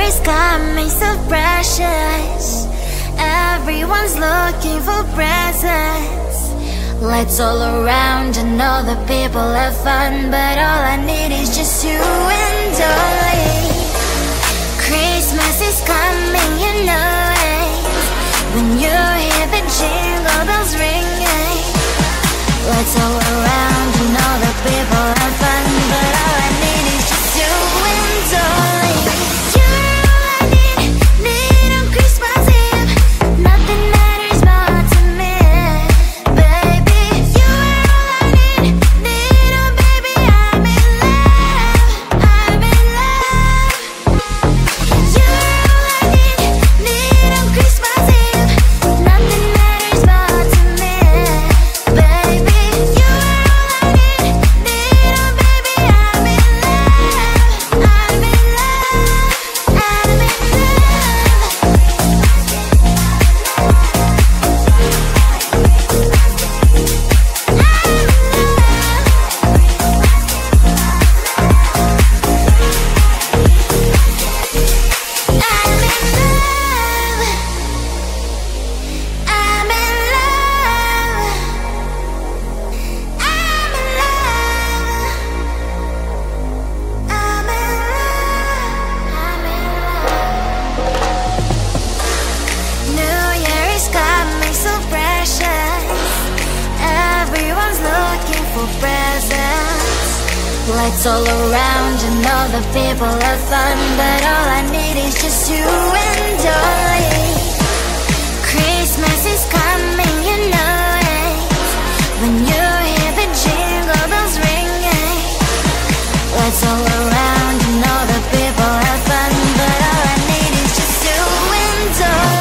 is coming so precious. Everyone's looking for presents. Lights all around and all the people have fun, but all I need is just you and I. Christmas is coming, you know it. When you hear the jingle bells ringing, lights all around and all the people have fun, but all I need is just you and I. Lights all around and all the people have fun, but all I need is just you and I. Christmas is coming, you know it. When you hear the jingle bells ringing, lights all around and all the people have fun, but all I need is just you and I.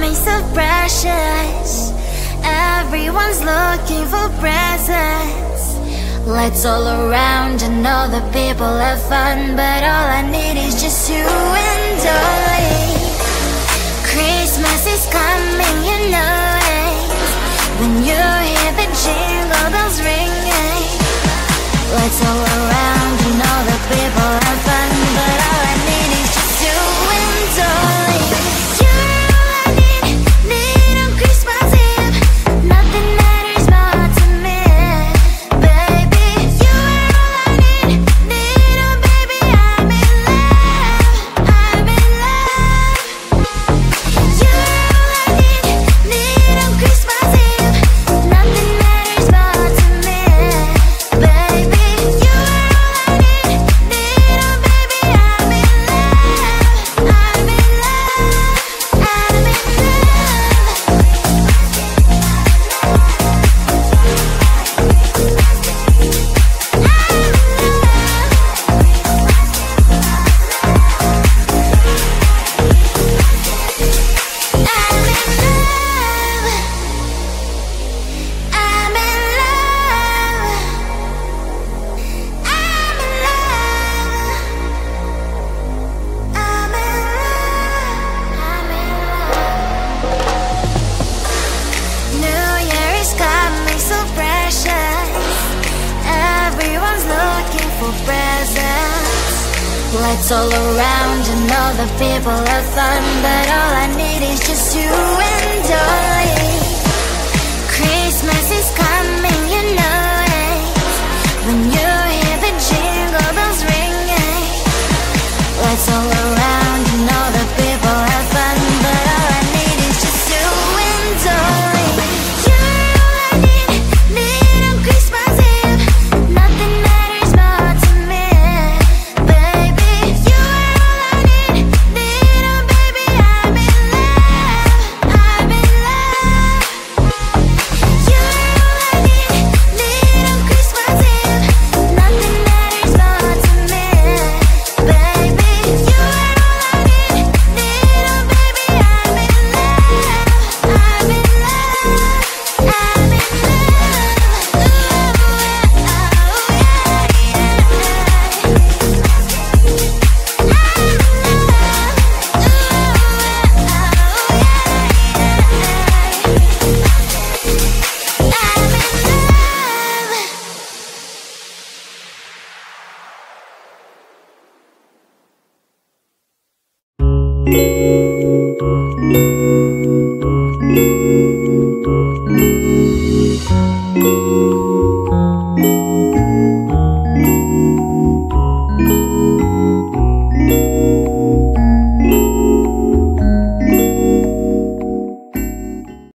coming so precious. Everyone's looking for presents. Lights all around and all the people have fun, but all I need is just you and only. Christmas is coming, you know it. When you hear the jingle bells ringing, lights all around and all the people have fun, but all I need is just you and only. You're all I need on Christmas Eve. Nothing matters more to me, baby. You are all I need, oh baby, I'm in love, I'm in love. You're all I need on Christmas Eve. Nothing matters more to me, baby. You are all I need, oh baby, I'm in love, I'm in love, I'm in lights all around and all the people have fun, but all I need is just you and only. Christmas is coming, you know it. When you hear the jingle bells ringing, lights all around and all the people have fun, but all I need is just you and only. You're all I need on Christmas Eve. Nothing matters more to me, baby. You are all I need, oh baby, I'm in love, I'm in love. You're all I need on Christmas Eve. Nothing matters more to me, baby. You are all I need, oh baby, I'm in love, I'm in love, I'm in love. I'm in love.